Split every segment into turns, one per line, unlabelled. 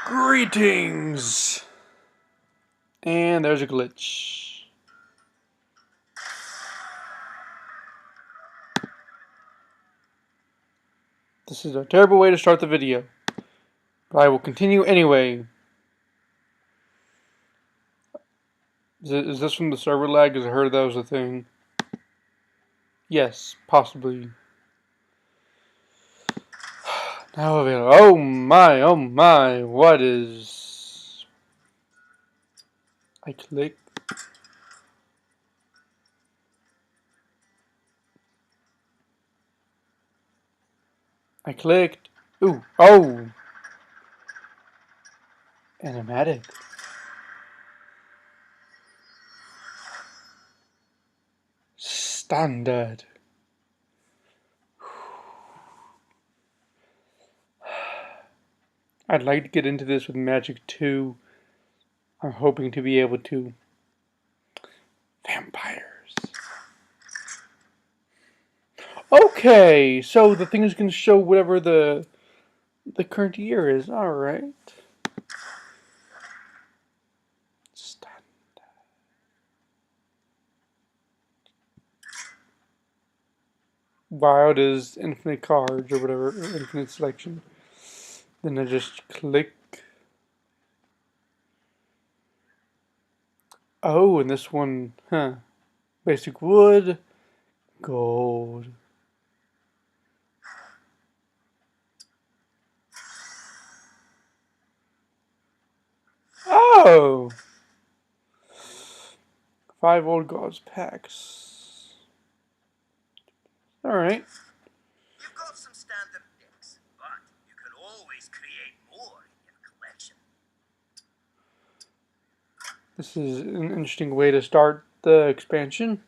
Greetings! And there's a glitch. This is a terrible way to start the video, but I will continue anyway. Is this from the server lag? Because I heard that was a thing. Yes, possibly. Now available. Oh my, what is... I click. I clicked. Ooh, oh! Animatic. Standard. I'd like to get into this with Magic 2. I'm hoping to be able to. Vampires. Okay, so the thing is going to show whatever the current year is. All right. Wild is infinite cards or whatever, or infinite selection. Then I just click. Oh, and this one, basic wood, gold. Oh! 5 old gods packs. Alright.
You've got some standard decks, but you can always create more in your collection.
This is an interesting way to start the expansion.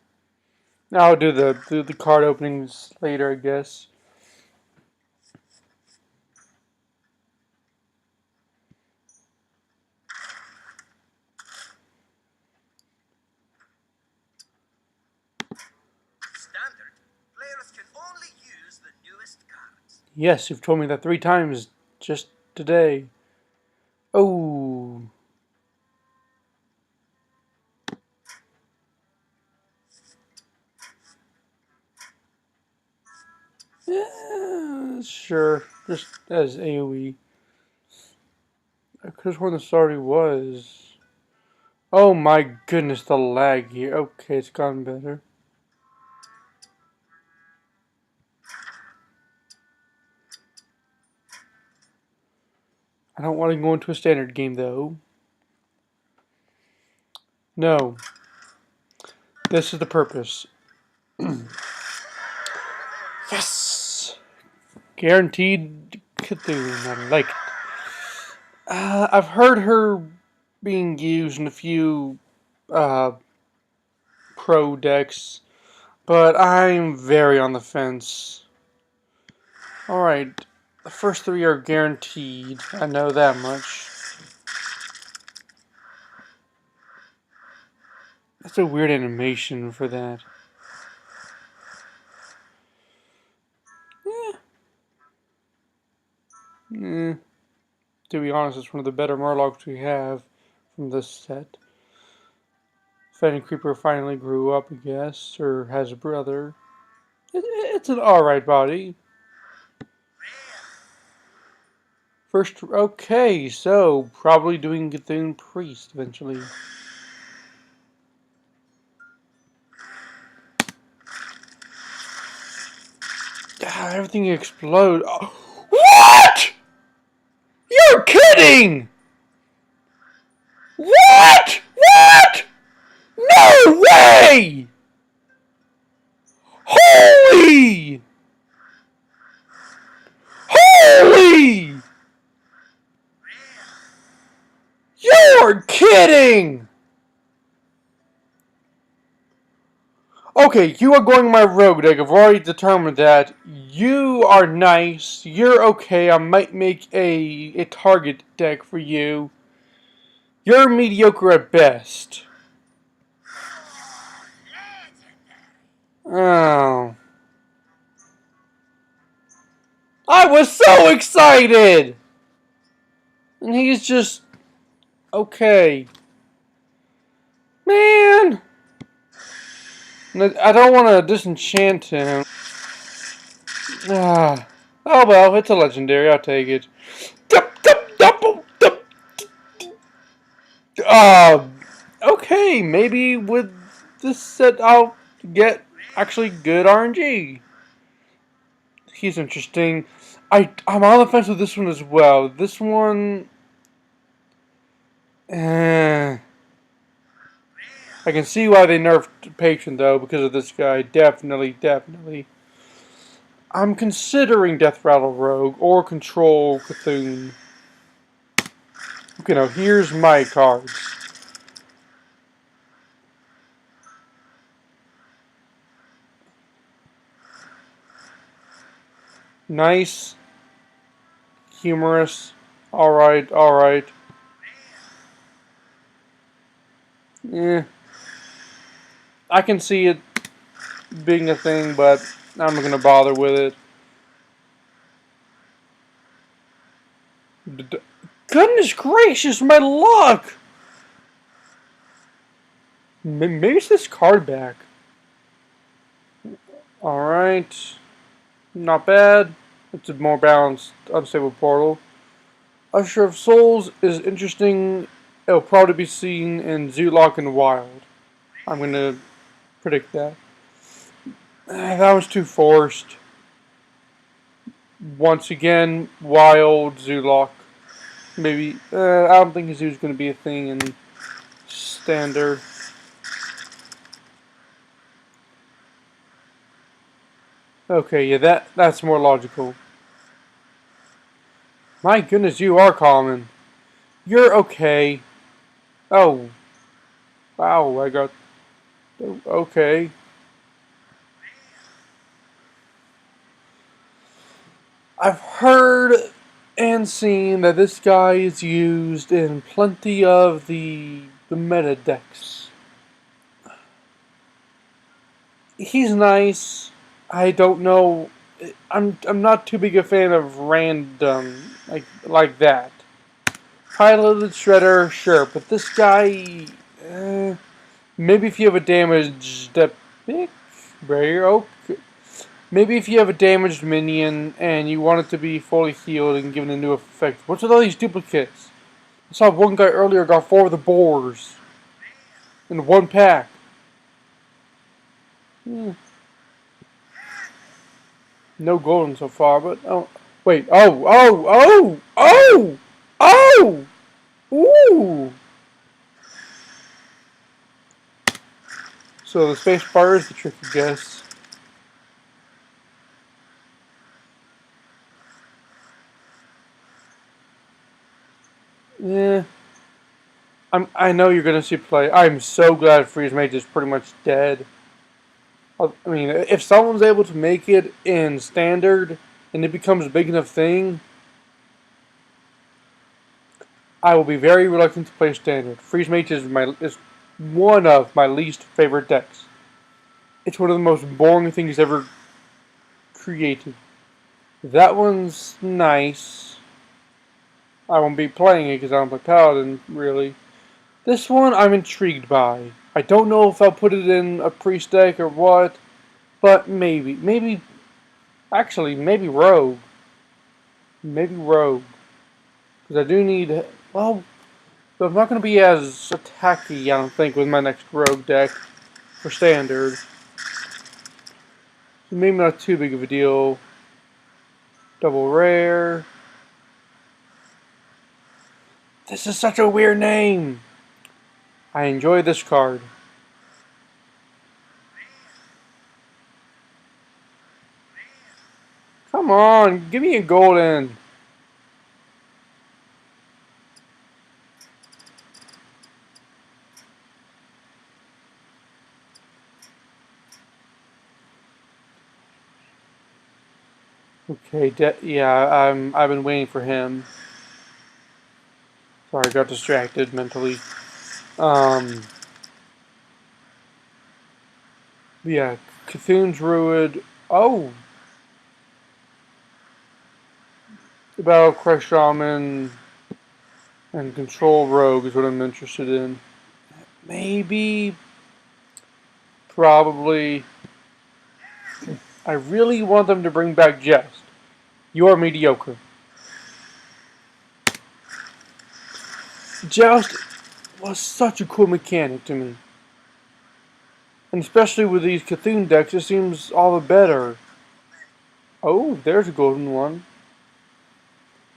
Now I'll do the card openings later, I guess.
Standard, players can only use the newest cards.
Yes, you've told me that 3 times just today. Oh. Yeah, sure, just as AoE. I could have sworn this already was. Oh my goodness, the lag here. Okay, it's gotten better. I don't want to go into a standard game though. No. This is the purpose. Yes! Guaranteed Cthulhu. I like it. I've heard her being used in a few pro decks, but I'm very on the fence. Alright, the first 3 are guaranteed. I know that much. That's a weird animation for that. To be honest, it's one of the better Murlocs we have from this set. Fenning Creeper finally grew up, I guess, or has a brother. It's an alright body. First, okay, so probably doing Cthulhu Priest eventually. Everything explodes. Oh. What? You're kidding! What? What? No way! Holy! Holy! You're kidding! Okay, you are going my rogue deck. I've already determined that. You are nice. You're okay. I might make a target deck for you. You're mediocre at best. Oh. I was so excited! And he's just okay. Man! I don't want to disenchant him. Ah. Oh well, it's a legendary. I'll take it. Uh, okay, maybe with this set I'll get actually good RNG. He's interesting. I'm on the fence with this one as well. This one, I can see why they nerfed Patron though because of this guy. Definitely. I'm considering Death Rattle Rogue or Control Cthulhu. Okay, now here's my cards. Nice, humorous. Alright. Yeah, I can see it being a thing, but I'm not gonna bother with it. Goodness gracious, my luck! Maybe it's this card back. Alright. Not bad. It's a more balanced, unstable portal. Usher of Souls is interesting. It'll probably be seen in Zoolock and Wild. I'm gonna predict that. That was too forced. Once again, Wild, Zoolock. Maybe. I don't think Zoo's gonna be a thing in Standard. Okay, yeah, that's more logical. My goodness, you are common. You're okay. Oh. Wow, I got... Okay. I've heard and seen that this guy is used in plenty of the meta decks. He's nice. I don't know. I'm not too big a fan of random like that. Piloted Shredder, sure, but this guy, maybe if you have a damaged epic barrier, okay. Maybe if you have a damaged minion and you want it to be fully healed and given a new effect. What's with all these duplicates? I saw one guy earlier got 4 of the boars in one pack. No golden so far, but oh, wait, ooh. So the space bar is the tricky guess. Yeah. I know you're gonna see play. I'm so glad Freeze Mage is pretty much dead. I mean, if someone's able to make it in standard and it becomes a big enough thing, I will be very reluctant to play standard. Freeze Mage is one of my least favorite decks. It's one of the most boring things ever created. That one's nice. I won't be playing it because I don't play Paladin, really. This one I'm intrigued by. I don't know if I'll put it in a priest deck or what, but maybe, actually, maybe Rogue. Maybe Rogue. Because I do need, well, but I'm not going to be as attacky, I don't think, with my next Rogue deck for Standard. So maybe not too big of a deal. Double Rare. This is such a weird name. I enjoy this card. Come on, give me a golden. Okay, yeah, I've been waiting for him. Sorry, I got distracted mentally. Yeah, Cthulhu's Druid. Oh! The Battle Crush Shaman. And control rogue is what I'm interested in. Maybe, probably. I really want them to bring back Jest. You are mediocre. Joust was such a cool mechanic to me. And especially with these Cthulhu decks, it seems all the better. Oh, there's a golden one.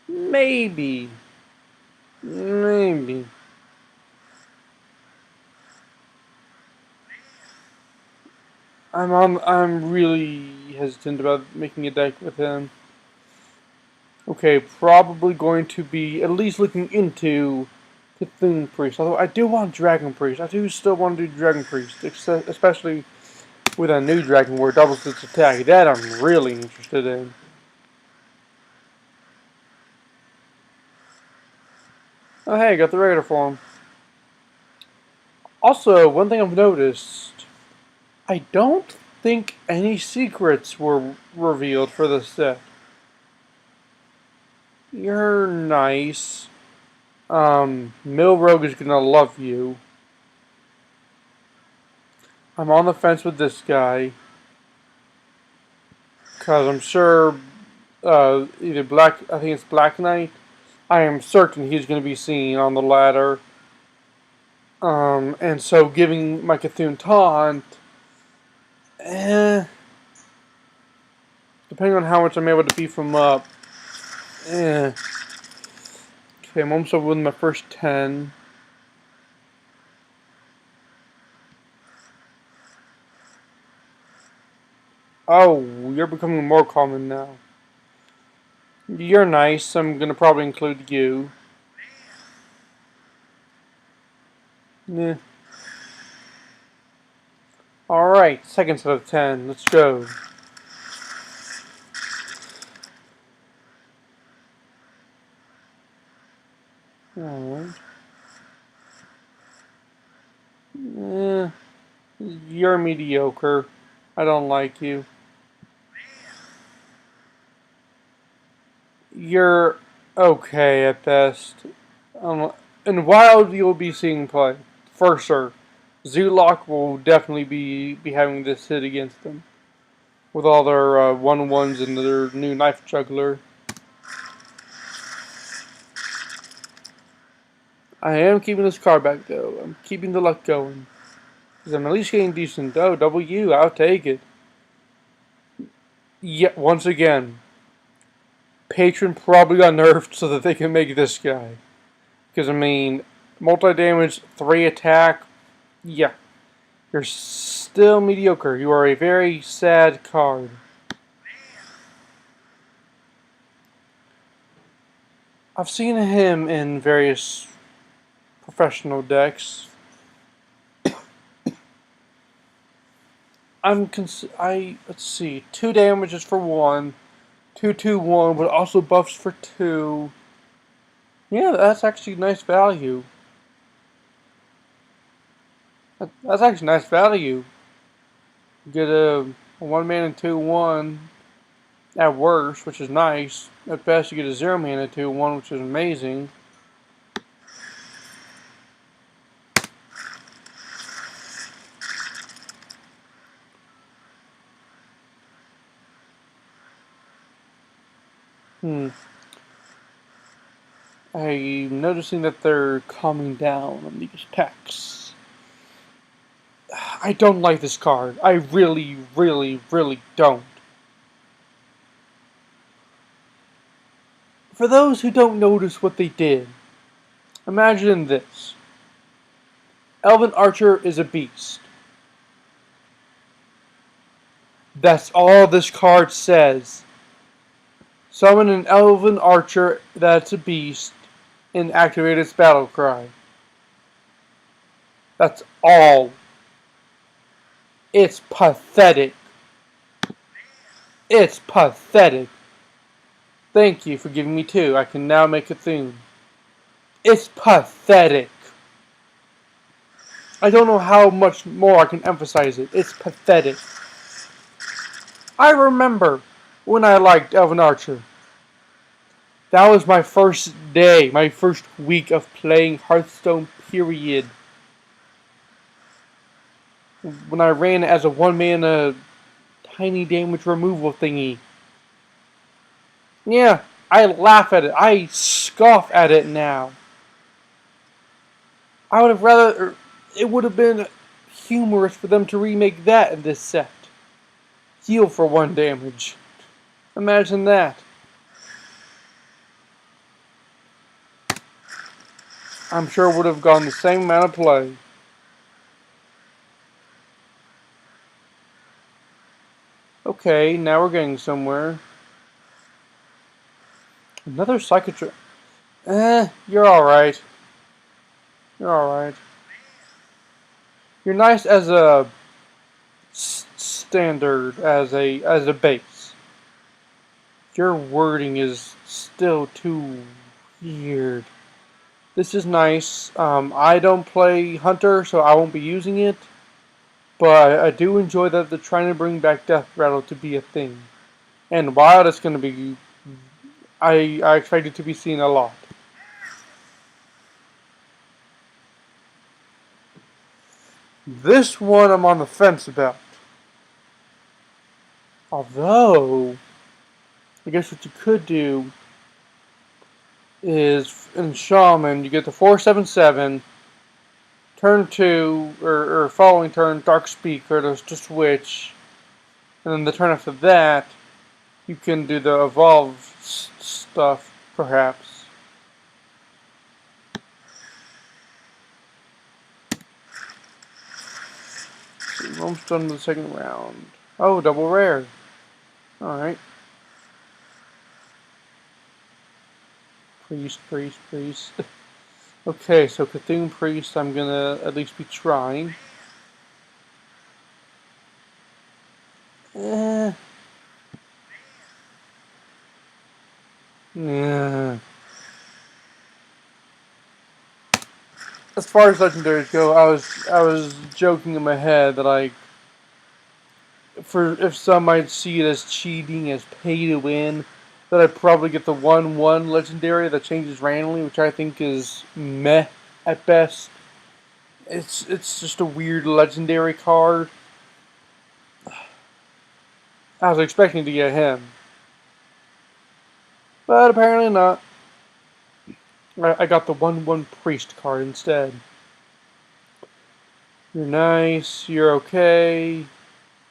Maybe. Maybe. I'm really hesitant about making a deck with him. Okay, probably going to be at least looking into Cthulhu Priest. Although I do want Dragon Priest. I do still want to do Dragon Priest, especially with a new dragon where it doubles its attack. That I'm really interested in. Oh hey, got the regular form. Also, one thing I've noticed, I don't think any secrets were revealed for this set. You're nice. Mill Rogue is gonna love you. I'm on the fence with this guy. Because I'm sure either I think it's Black Knight. I am certain he's going to be seen on the ladder. And so giving my Cthulhu Taunt, depending on how much I'm able to beef him up, Okay, I'm almost over with my first 10. Oh, you're becoming more common now. You're nice. I'm going to probably include you. Yeah. Alright, second set of 10. Let's go. Alright. You're mediocre. I don't like you. You're okay at best. In Wild, you'll be seeing play. For sure. Zoolock will definitely be having this hit against them. With all their 1/1s and their new Knife Juggler. I am keeping this card back though. I'm keeping the luck going. Because I'm at least getting decent. Oh, W, I'll take it. Yeah, once again. Patron probably got nerfed so that they can make this guy. Because, I mean, multi-damage, 3 attack, yeah. You're still mediocre. You are a very sad card. I've seen him in various professional decks. Let's see, 2 damages for 1, 2/2/1, but also buffs for 2. Yeah, that's actually nice value. That's actually nice value. You get a 1-mana 2/1 at worst, which is nice. At best, you get a 0-mana 2/1, which is amazing. I'm noticing that they're calming down on these packs. I don't like this card. I really, really, really don't. For those who don't notice what they did, imagine this. Elven Archer is a beast. That's all this card says. Summon an Elven Archer that's a beast and activate its battle cry. That's all. It's pathetic. It's pathetic. Thank you for giving me 2. I can now make a Cthulhu. It's pathetic. I don't know how much more I can emphasize it. It's pathetic. I remember when I liked Elven Archer. That was my first day, my first week of playing Hearthstone, period. When I ran as a one-mana tiny damage removal thingy. Yeah, I laugh at it. I scoff at it now. I would have rather... It would have been humorous for them to remake that in this set. Heal for 1 damage. Imagine that. I'm sure it would have gone the same amount of play. Okay, now we're getting somewhere. Another psychiatrist. You're alright. You're alright. You're nice as a standard, as a base. Your wording is still too weird. This is nice. I don't play Hunter, so I won't be using it. But I do enjoy that they're trying to bring back Death Rattle to be a thing. And Wild is going to be... I expect it to be seen a lot. This one I'm on the fence about. Although, I guess what you could do is in Shaman, you get the 4/7/7, turn 2, or following turn, Dark Speaker to switch, and then the turn after that, you can do the evolve stuff, perhaps. We're almost done with the second round. Oh, double rare. Alright. Priest. Okay, so Cthulhu Priest I'm gonna at least be trying. Yeah. As far as legendaries go, I was joking in my head that if some might see it as cheating, as pay to win, that I'd probably get the 1/1 legendary that changes randomly, which I think is meh at best. It's just a weird legendary card. I was expecting to get him, but apparently not. I got the 1/1 priest card instead. You're nice. You're okay.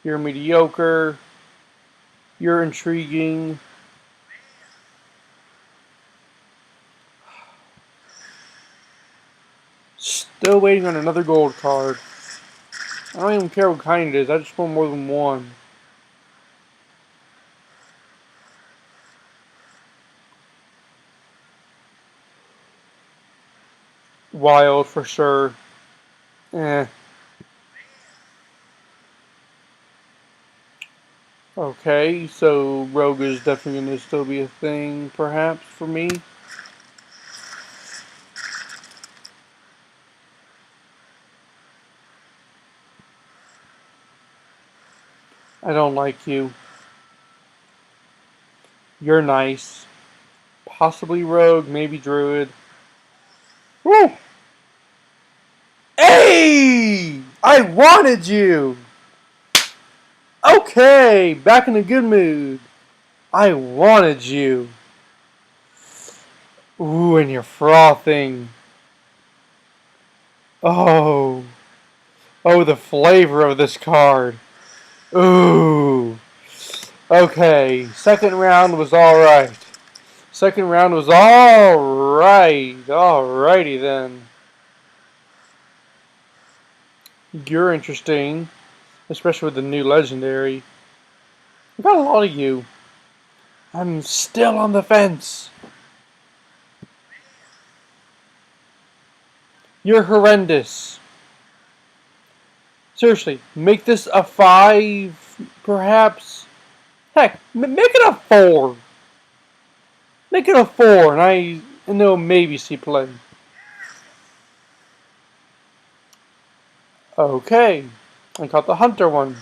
You're mediocre. You're intriguing. Still waiting on another gold card. I don't even care what kind it is. I just want more than one. Wild for sure. Okay, so Rogue is definitely going to still be a thing, perhaps, for me. I don't like you. You're nice. Possibly Rogue, maybe Druid. Woo! Hey! I wanted you! Okay, back in a good mood. I wanted you. Ooh, and you're frothing. Oh. Oh, the flavor of this card. Ooh. Okay, second round was alright. Second round was alright. Alrighty then. You're interesting. Especially with the new legendary. I got a lot of you. I'm still on the fence. You're horrendous. Seriously, make this a 5, perhaps? Heck, make it a 4. Make it a 4, and they'll maybe see play. Okay, I got the Hunter one.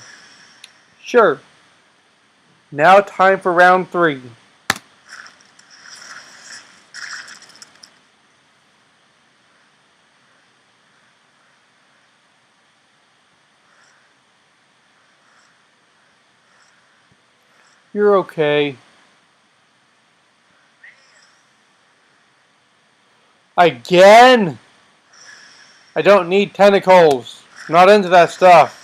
Sure. Now time for round 3. You're okay. Again? I don't need tentacles. I'm not into that stuff.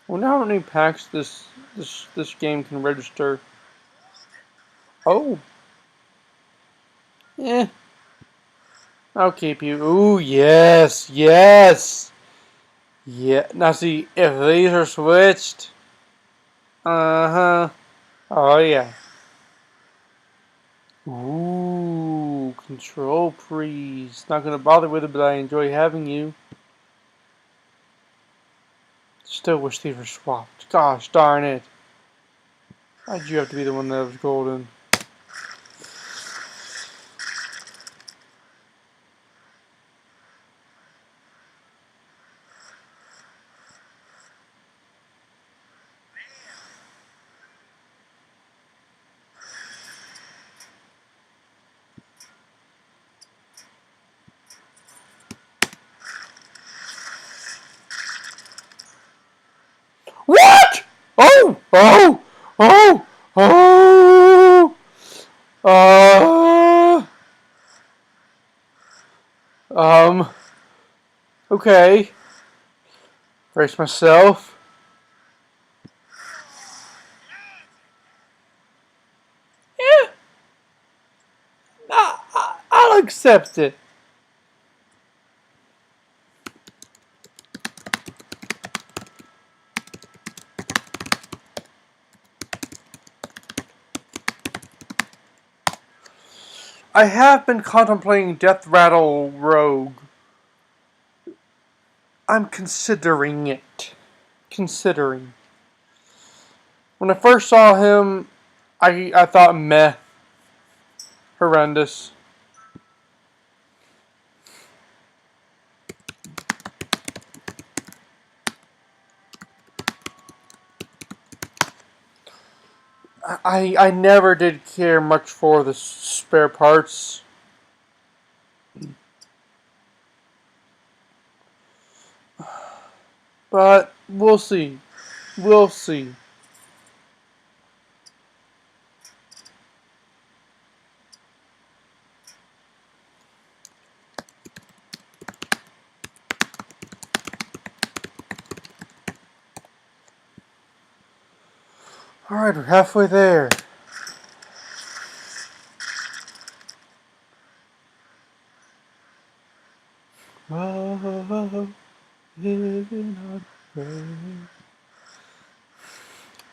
I wonder how many packs this game can register. Oh. Eh. I'll keep you. Ooh, yes, yes. Yeah. Now see, if these are switched. Uh-huh. Oh, yeah. Ooh, control freeze. Not gonna bother with it, but I enjoy having you. Still wish these were swapped. Gosh darn it. Why'd you have to be the one that was golden? What? Oh! Oh! Oh! Oh! Okay. Brace myself. Yeah, I'll accept it. I have been contemplating Death Rattle Rogue. I'm considering it. Considering. When I first saw him, I thought meh. Horrendous. I never did care much for the spare parts. But we'll see. We'll see. Alright, we're halfway there. Oh, living on prayer.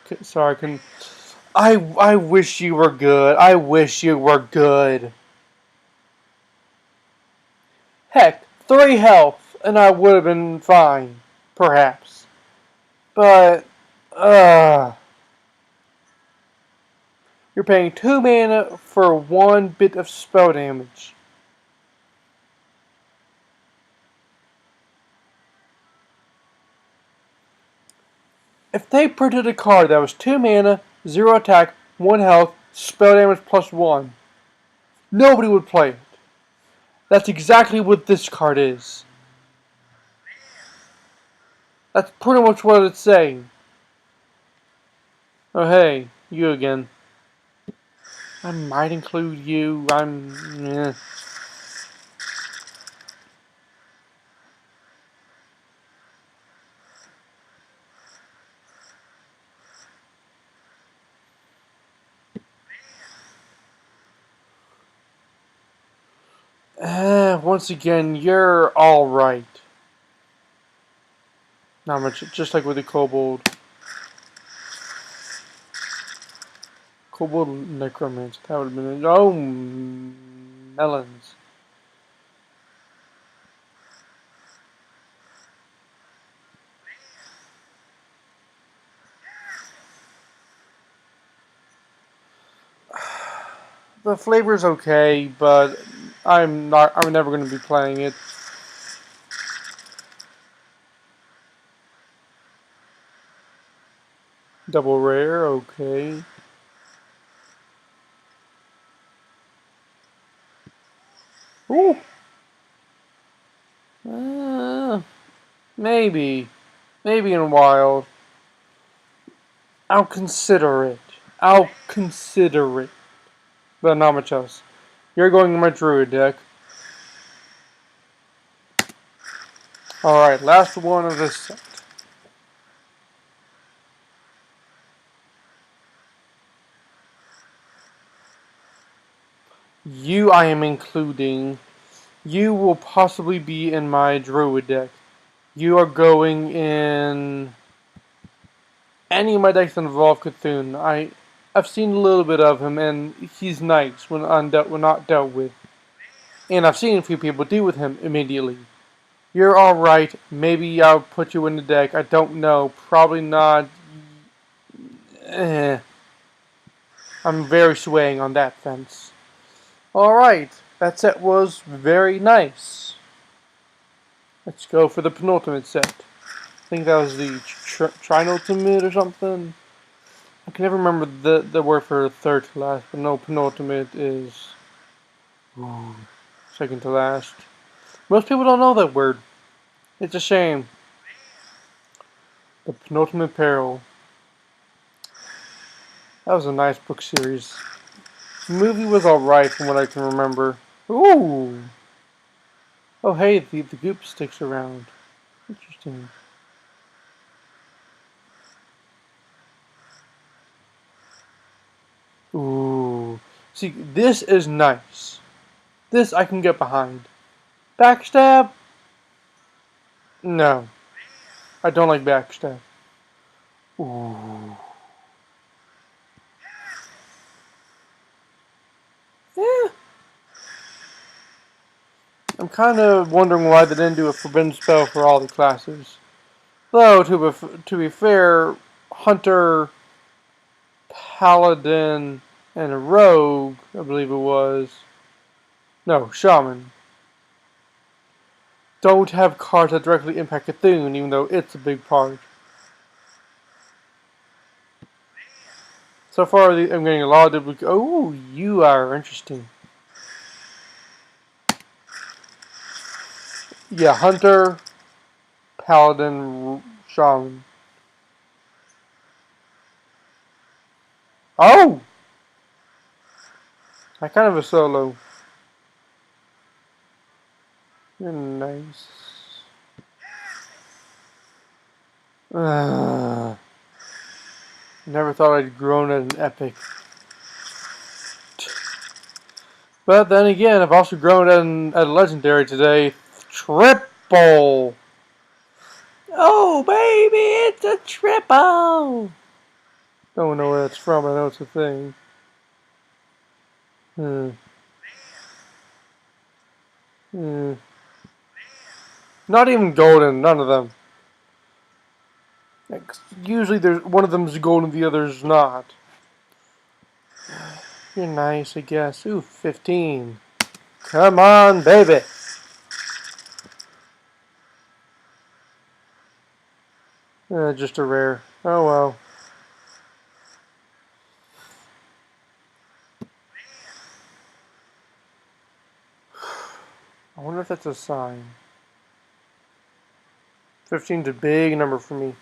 Okay, sorry, I couldn't. I wish you were good. I wish you were good. Heck, 3 health, and I would have been fine. Perhaps. But, you're paying 2 mana for 1 bit of spell damage. If they printed a card that was 2 mana, 0 attack, 1 health, spell damage plus 1, nobody would play it. That's exactly what this card is. That's pretty much what it's saying. Oh hey, you again. I might include you. Eh. Once again, you're alright. Not much, just like with the Kobold. Kobold Necromancer, that would have been it. Oh, melons. The flavor's okay, but I'm never going to be playing it. Double rare, okay. Ooh. Maybe. Maybe in wild. I'll consider it. I'll consider it. But not much else. You're going in my druid deck. Alright, last one of this set. You I am including. You will possibly be in my druid deck. You are going in any of my decks that involve Cthulhu. I've seen a little bit of him, and he's nice when not dealt with. And I've seen a few people deal with him immediately. You're alright. Maybe I'll put you in the deck. I don't know. Probably not. I'm very swaying on that fence. Alright. That set was very nice. Let's go for the penultimate set. I think that was the trinultimate or something. I can never remember the word for third to last, but no, penultimate is second to last. Most people don't know that word. It's a shame. The Penultimate Peril. That was a nice book series. The movie was alright from what I can remember. Ooh! Oh hey, the goop sticks around. Interesting. Ooh. See, this is nice. This I can get behind. Backstab? No. I don't like backstab. Ooh. Yeah. I'm kind of wondering why they didn't do a forbidden spell for all the classes. Though, to be fair, Hunter, Paladin, and Rogue, I believe it was. No, Shaman. Don't have cards that directly impact Cthulhu, even though it's a big part. So far, I'm getting a lot of duplicate. Oh, you are interesting. Yeah, Hunter, Paladin, Shaman. Oh! I kind of a solo. You're nice. Never thought I'd grown at an epic. But then again, I've also grown at a legendary today. Triple! Oh, baby, it's a triple! Don't know where that's from, I know it's a thing. Not even golden, none of them. Usually there's one of them's golden, the other's not. You're nice, I guess. Ooh, 15. Come on, baby! Just a rare. Oh well. I wonder if that's a sign. 15's a big number for me.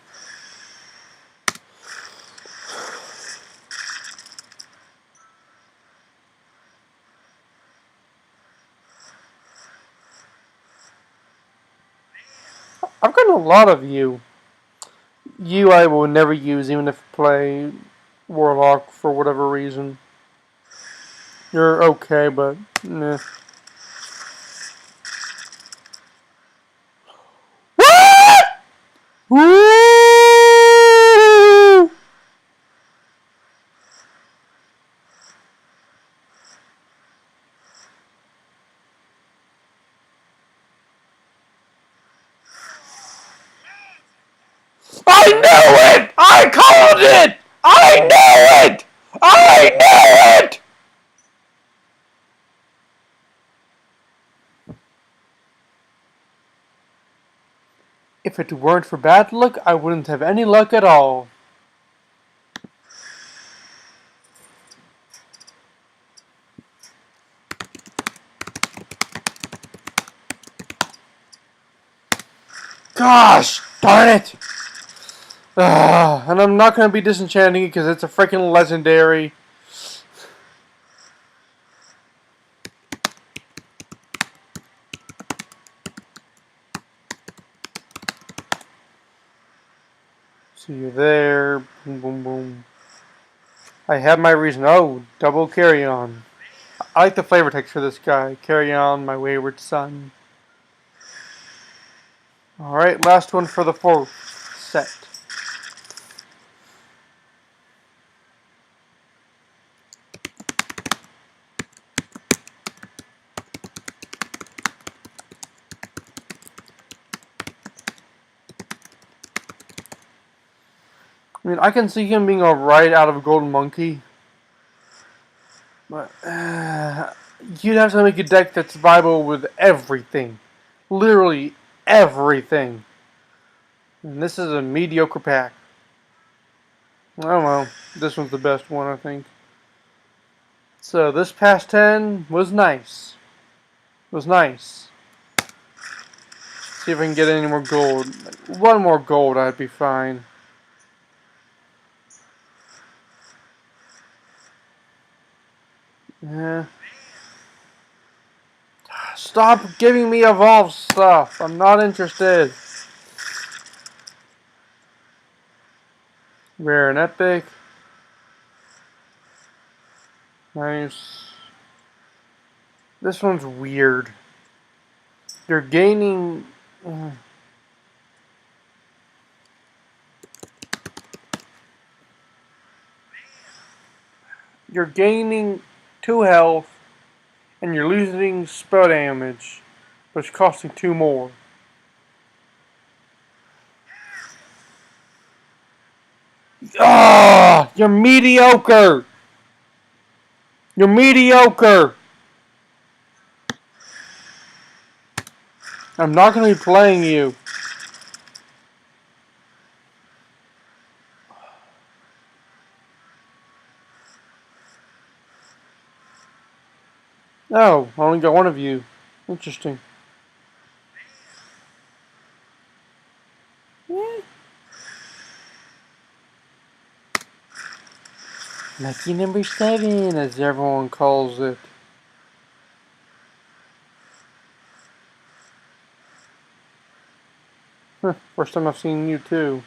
I've got a lot of you. You I will never use even if I play Warlock for whatever reason. You're okay, but meh. What? Woo! I knew it! I called it! I knew it! I knew it! If it weren't for bad luck, I wouldn't have any luck at all. Gosh darn it! And I'm not going to be disenchanting it because it's a freaking legendary. So you're there. Boom, boom, boom. I have my reason. Oh, double carry on. I like the flavor text for this guy. Carry on, my wayward son. Alright, last one for the fourth set. I mean, I can see him being alright out of a Golden Monkey. But you'd have to make a deck that's viable with everything. Literally everything. And this is a mediocre pack. Oh well, this one's the best one, I think. So this past 10 was nice. Was nice. See if I can get any more gold. One more gold, I'd be fine. Yeah. Stop giving me evolved stuff. I'm not interested. Rare and epic. Nice. This one's weird. You're gaining. You're gaining 2 health, and you're losing spell damage, but it's costing 2 more. Ah, you're mediocre. You're mediocre. I'm not going to be playing you. Oh, I only got one of you. Interesting. Yeah. Lucky number 7, as everyone calls it. Huh, first time I've seen you too.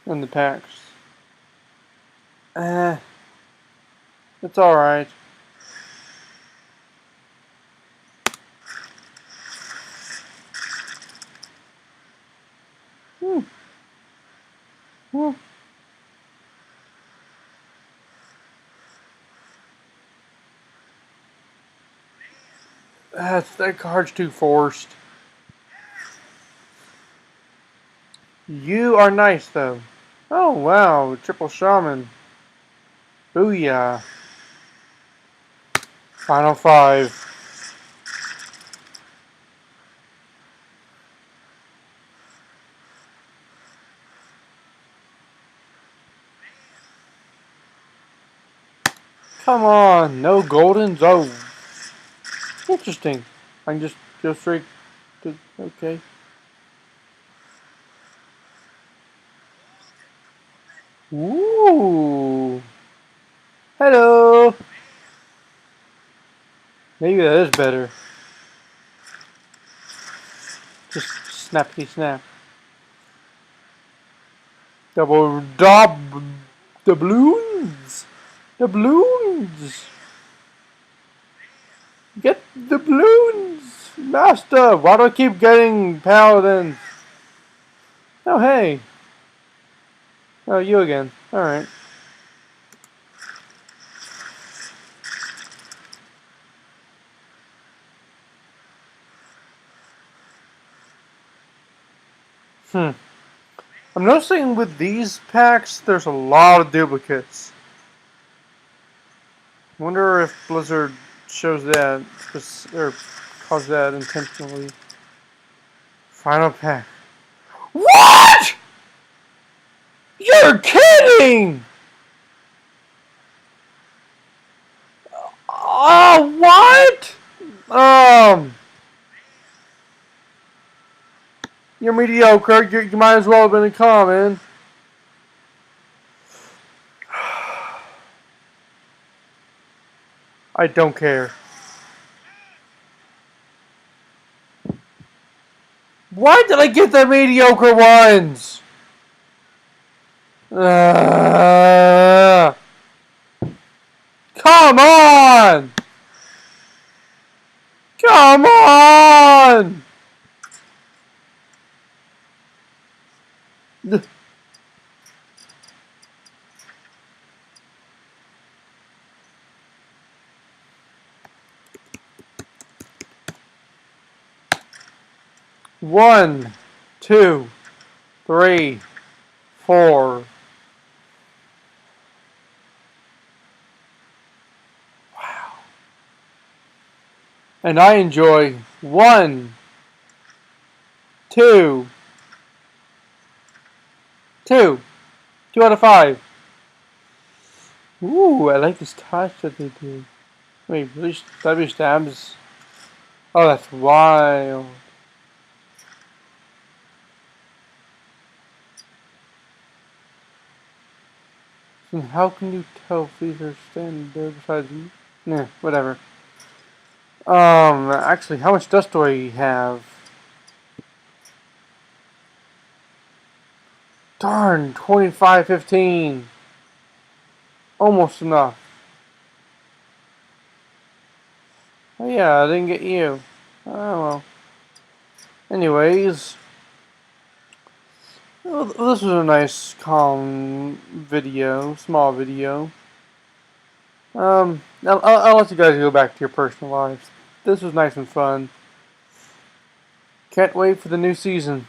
In the packs. It's alright. Hmm. Hmm. That card's too forced. You are nice though. Oh wow, triple shaman. Booyah. Final 5. Come on, no goldens? Oh. Interesting. I can just go straight to. Okay. Ooh. Hello. Maybe that is better. Just snappy snap. Double doubloons. Doubloons. Get the balloons, master. Why do I keep getting paladins? Oh hey. Oh, you again. All right. I'm noticing with these packs, there's a lot of duplicates. Wonder if Blizzard shows that or caused that intentionally. Final pack. What? You're kidding! Oh, what? You're mediocre. You might as well have been a common. I don't care. Why did I get the mediocre ones? Come on! Come on! 1, 2, 3, 4. Wow. And I enjoy 1, 2, 2. 2 out of 5. Ooh, I like this touch that they do. Wait, W stabs. Oh, that's wild. And how can you tell if these are standing there beside you? Nah, whatever. Actually, how much dust do I have? Darn, 25-15. Almost enough. Oh yeah, I didn't get you. Oh well. Anyways, well, this was a nice, calm video, small video. I'll let you guys go back to your personal lives. This was nice and fun. Can't wait for the new season.